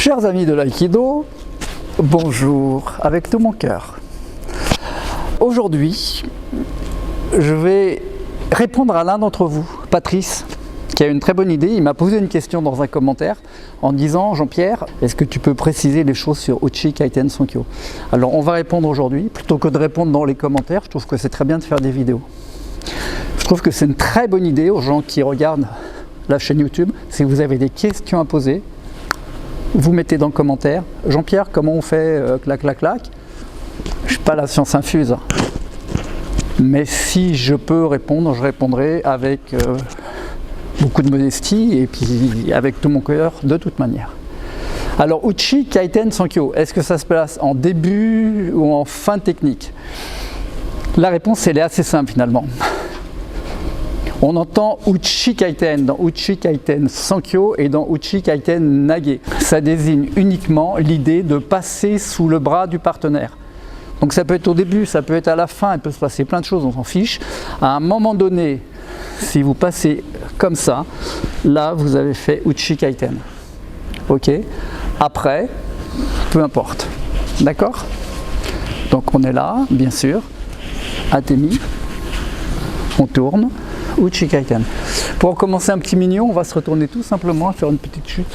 Chers amis de l'aïkido, bonjour avec tout mon cœur. Aujourd'hui, je vais répondre à l'un d'entre vous, Patrice, qui a une très bonne idée. Il m'a posé une question dans un commentaire en disant « Jean-Pierre, est-ce que tu peux préciser les choses sur Uchi Kaiten Sankyo ?» Alors on va répondre aujourd'hui, plutôt que de répondre dans les commentaires. Je trouve que c'est très bien de faire des vidéos. Je trouve que c'est une très bonne idée aux gens qui regardent la chaîne YouTube. Si vous avez des questions à poser, vous mettez dans le commentaire. Jean-Pierre, comment on fait clac clac clac? Je ne suis pas la science infuse. Mais si je peux répondre, je répondrai avec beaucoup de modestie et puis avec tout mon cœur de toute manière. Alors Uchi Kaiten Sankyo, est-ce que ça se place en début ou en fin de technique? La réponse elle est assez simple finalement. On entend Uchi Kaiten dans Uchi Kaiten Sankyo et dans Uchi Kaiten Nage. Ça désigne uniquement l'idée de passer sous le bras du partenaire. Donc ça peut être au début, ça peut être à la fin, il peut se passer plein de choses, on s'en fiche. À un moment donné, si vous passez comme ça, là vous avez fait Uchi Kaiten. Ok? Après, peu importe. D'accord? Donc on est là, bien sûr. Atemi. On tourne. Uchi Kaiten. Pour commencer un petit mignon, on va se retourner tout simplement, faire une petite chute.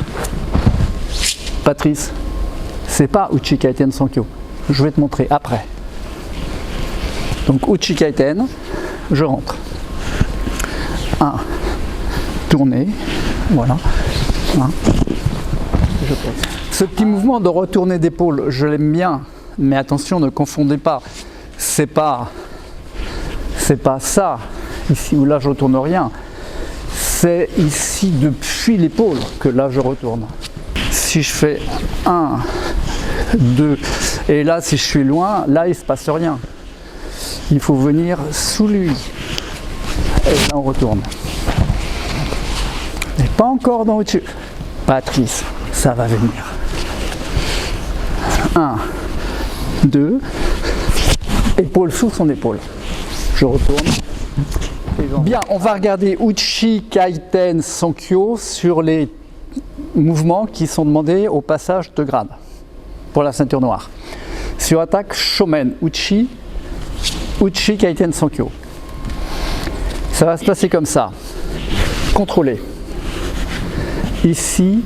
Patrice, c'est pas Uchi Kaiten Sankyo. Je vais te montrer après. Donc Uchi Kaiten, je rentre. 1, tourner, voilà. 1, je pose. Ce petit mouvement de retourner d'épaule, je l'aime bien, mais attention, ne confondez pas. C'est pas ça. Ici où là je retourne rien, c'est ici depuis l'épaule que là je retourne. Si je fais 1, 2, et là si je suis loin, là il ne se passe rien. Il faut venir sous lui. Et là on retourne. Et pas encore dans au-dessus. Patrice, ça va venir. 1, 2, épaule sous son épaule. Je retourne. Bien, on va regarder Uchi Kaiten Sankyo sur les mouvements qui sont demandés au passage de grade pour la ceinture noire. Sur attaque Shomen, Uchi Kaiten Sankyo. Ça va se passer comme ça. Contrôler. Ici,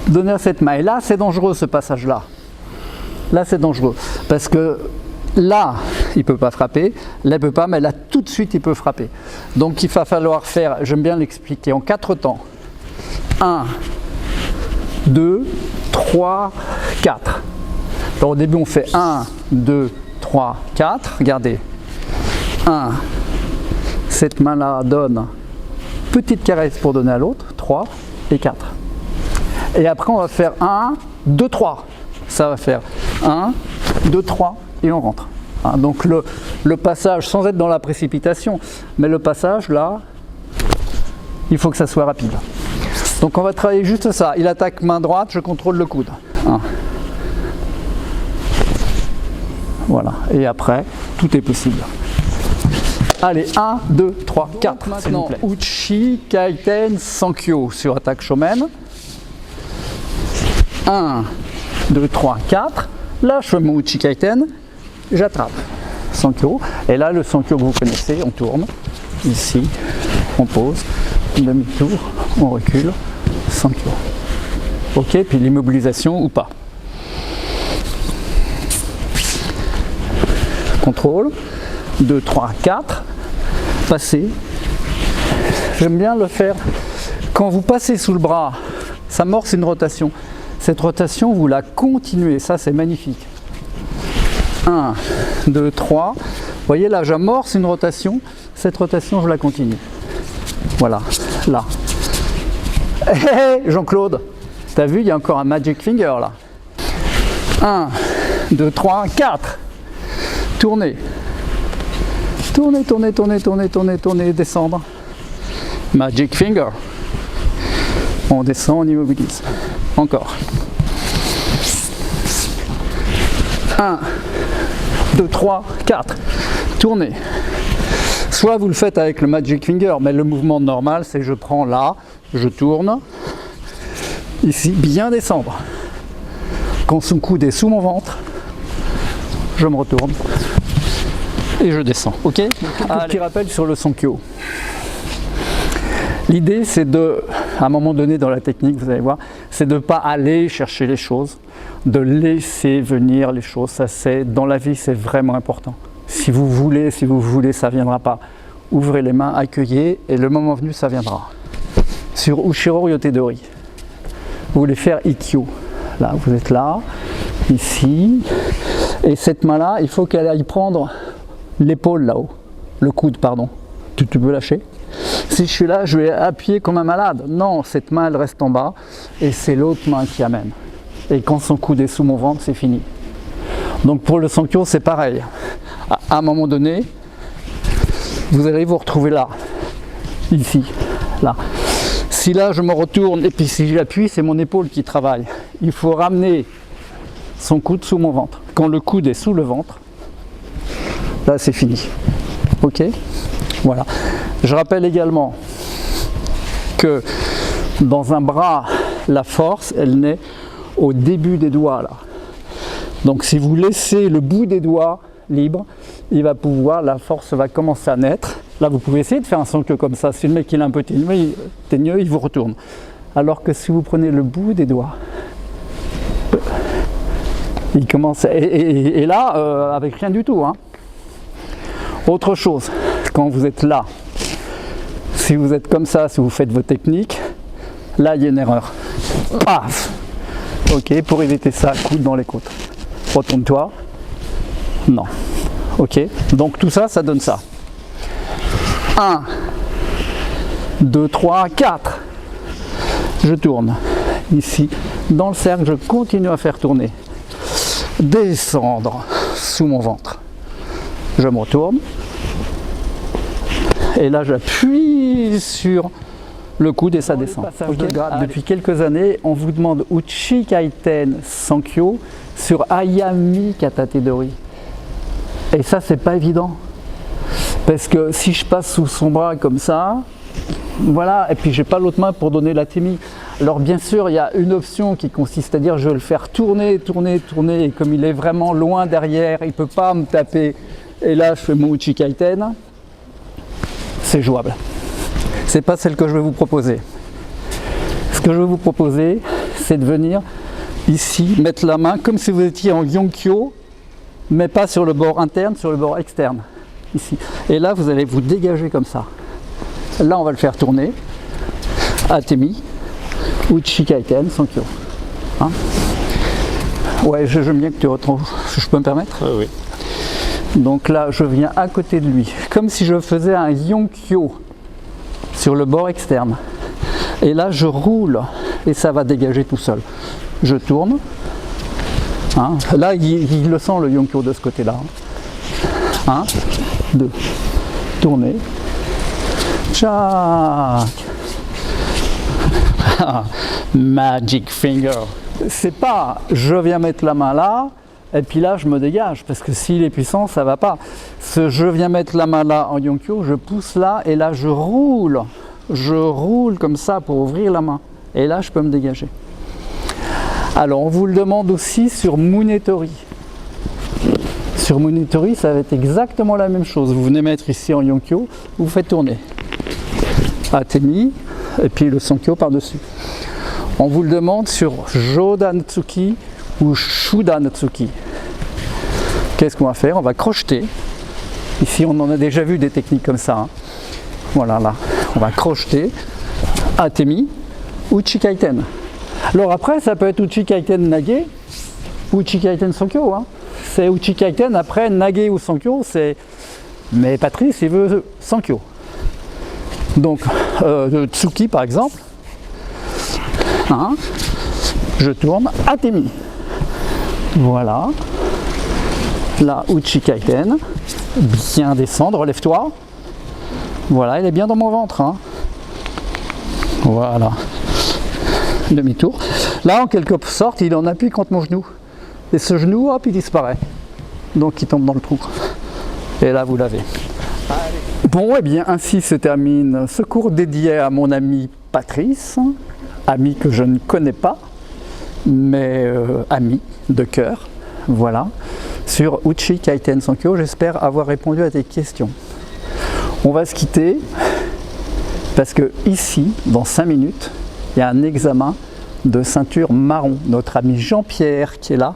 donner à cette main. Et là, c'est dangereux ce passage-là. Là, c'est dangereux. Parce que là, il ne peut pas frapper, là, il ne peut pas, mais là, tout de suite, il peut frapper. Donc, il va falloir faire, j'aime bien l'expliquer, en 4 temps. 1, 2, 3, 4. Alors, au début, on fait 1, 2, 3, 4. Regardez. 1, cette main-là donne petite caresse pour donner à l'autre. 3 et 4. Et après, on va faire 1, 2, 3. Ça va faire 1, 2, 3. Et on rentre. Donc le passage, sans être dans la précipitation, mais le passage là, il faut que ça soit rapide. Donc on va travailler juste ça. Il attaque main droite, je contrôle le coude. 1. Voilà. Et après, tout est possible. Allez, 1, 2, 3, 4. Maintenant, Uchi Kaiten Sankyo sur attaque Shomen. 1, 2, 3, 4. Là, je fais mon Uchi Kaiten. J'attrape Sankyo, et là le Sankyo que vous connaissez, on tourne, ici, on pose, demi-tour, on recule, Sankyo. Ok, puis l'immobilisation ou pas. Contrôle, 2, 3, 4, passer. J'aime bien le faire quand vous passez sous le bras, ça amorce une rotation. Cette rotation, vous la continuez, ça c'est magnifique. 1, 2, 3. Vous voyez là, j'amorce une rotation. Cette rotation, je la continue. Voilà, là. Hey, Jean-Claude, t'as vu, il y a encore un magic finger là. 1, 2, 3, 4. Tournez. Tournez, tournez, tournez, tournez, tournez, tournez, descendre. Magic finger. On descend, on immobilise. Encore. 1, 2, 3, 4. Tournez. Soit vous le faites avec le magic finger, mais le mouvement normal, c'est je prends là, je tourne, ici, bien descendre. Quand son coude est sous mon ventre, je me retourne et je descends. Ok? Un petit rappel sur le Sankyo. L'idée, c'est de, à un moment donné dans la technique, vous allez voir, c'est de ne pas aller chercher les choses, de laisser venir les choses. Ça, c'est, dans la vie, c'est vraiment important. Si vous voulez, ça ne viendra pas. Ouvrez les mains, accueillez, et le moment venu, ça viendra. Sur Ushiro Ryotedori, vous voulez faire Ikkyo. Là, vous êtes là, ici, et cette main-là, il faut qu'elle aille prendre l'épaule là-haut, le coude, pardon. Tu peux lâcher. Si je suis là, je vais appuyer comme un malade. Non, cette main, elle reste en bas, et c'est l'autre main qui amène. Et quand son coude est sous mon ventre, c'est fini. Donc pour le Sankyo, c'est pareil. À un moment donné, vous allez vous retrouver là, ici, là. Si là, je me retourne, et puis si j'appuie, c'est mon épaule qui travaille. Il faut ramener son coude sous mon ventre. Quand le coude est sous le ventre, là, c'est fini. Ok? Voilà. Je rappelle également que dans un bras, la force, elle naît au début des doigts, là. Donc si vous laissez le bout des doigts libre, il va pouvoir, la force va commencer à naître. Là, vous pouvez essayer de faire un Sankyo comme ça. Si le mec il est un peu teigneux, il vous retourne. Alors que si vous prenez le bout des doigts, il commence, et là, avec rien du tout, hein. Autre chose, quand vous êtes là, si vous êtes comme ça, si vous faites vos techniques, là il y a une erreur. Paf! Ok, pour éviter ça, coude dans les côtes. Retourne-toi. Non. Ok, donc tout ça, ça donne ça. 1, 2, 3, 4. Je tourne. Ici, dans le cercle, je continue à faire tourner. Descendre sous mon ventre. Je me retourne. Et là, j'appuie sur le coude et ça descend. Okay. Depuis quelques années, on vous demande Uchikaiten Sankyo sur Ayami Katatedori. Et ça, c'est pas évident. Parce que si je passe sous son bras comme ça, voilà, et puis j'ai pas l'autre main pour donner la temi. Alors bien sûr, il y a une option qui consiste à dire je vais le faire tourner, tourner, tourner, et comme il est vraiment loin derrière, il peut pas me taper. Et là, je fais mon Uchikaiten. C'est jouable. C'est pas celle que je vais vous proposer. Ce que je vais vous proposer, c'est de venir ici, mettre la main comme si vous étiez en Yonkyo, mais pas sur le bord interne, sur le bord externe. Ici. Et là, vous allez vous dégager comme ça. Là, on va le faire tourner. Atemi, Uchikaiten, Sankyo. Hein? Ouais, j'aime bien que tu retrouves. Je peux me permettre? Oui. Donc là, je viens à côté de lui, comme si je faisais un Yonkyo sur le bord externe. Et là, je roule et ça va dégager tout seul. Je tourne. Hein? Là, il le sent le Yonkyo de ce côté-là. 1, 2, tournez. Tchac. Magic finger. C'est pas je viens mettre la main là et puis là je me dégage, parce que s'il est puissant ça va pas. Ce je viens mettre la main là en Yonkyo, je pousse là et là je roule comme ça pour ouvrir la main et là je peux me dégager. Alors on vous le demande aussi sur Munetori. Sur Munetori, ça va être exactement la même chose. Vous venez mettre ici en Yonkyo, vous faites tourner. Atemi, et puis le Sankyo par-dessus. On vous le demande sur Jodanatsuki ou Shudanatsuki. Qu'est-ce qu'on va faire? On va crocheter. Ici, on en a déjà vu des techniques comme ça. Hein. Voilà, là. On va crocheter. Atemi, Uchikaiten. Alors après, ça peut être Uchikaiten Nage, Uchikaiten Sankyo. Hein. C'est Uchikaiten, après Nage ou Sankyo, c'est... Mais Patrice, il veut Sankyo. Donc, Tsuki par exemple, hein, je tourne, Atemi. Voilà. Là, Uchikaiten. Bien descendre, relève-toi. Voilà, il est bien dans mon ventre. Hein. Voilà. Demi-tour. Là, en quelque sorte, il en appuie contre mon genou. Et ce genou, hop, il disparaît. Donc, il tombe dans le trou. Et là, vous l'avez. Bon, et bien, ainsi se termine ce cours dédié à mon ami Patrice, ami que je ne connais pas, mes amis de cœur. Voilà, sur Uchi Kaiten Sankyo. J'espère avoir répondu à tes questions. On va se quitter parce que ici, dans 5 minutes, il y a un examen de ceinture marron. Notre ami Jean-Pierre qui est là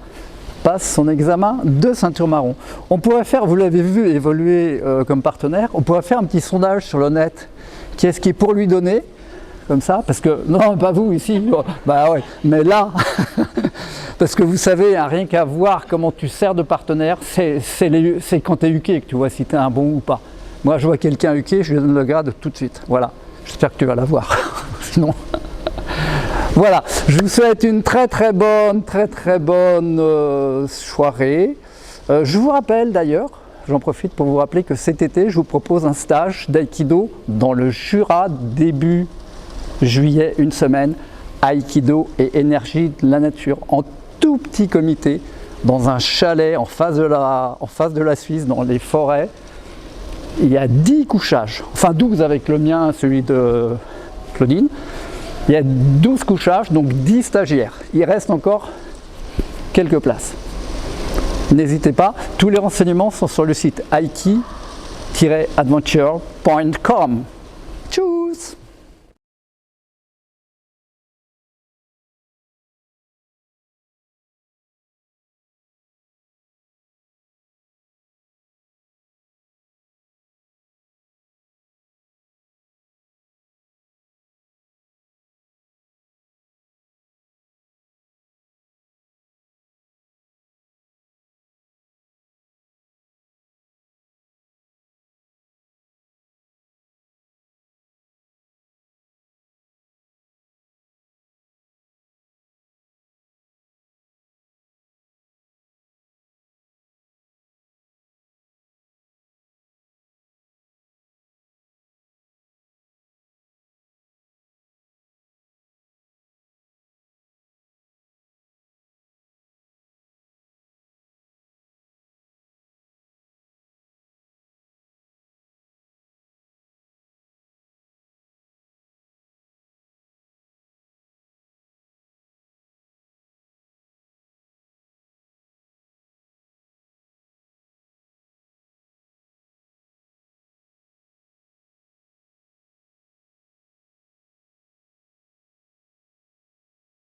passe son examen de ceinture marron. On pourrait faire, vous l'avez vu évoluer comme partenaire, on pourrait faire un petit sondage sur le net. Qu'est-ce qui est pour lui donner? Comme ça, parce que, non, pas vous ici, bah ouais, mais là, parce que vous savez, hein, rien qu'à voir comment tu sers de partenaire, c'est quand tu es UK que tu vois si tu es un bon ou pas. Moi, je vois quelqu'un UK, je lui donne le grade tout de suite. Voilà, j'espère que tu vas l'avoir. Sinon, voilà, je vous souhaite une très bonne soirée. Je vous rappelle d'ailleurs, j'en profite pour vous rappeler que cet été, je vous propose un stage d'aïkido dans le Jura début juillet, une semaine, Aïkido et énergie de la nature, en tout petit comité, dans un chalet en face de la Suisse, dans les forêts. Il y a 10 couchages, enfin 12 avec le mien, celui de Claudine. Il y a 12 couchages, donc 10 stagiaires. Il reste encore quelques places. N'hésitez pas, tous les renseignements sont sur le site aiki-adventure.com.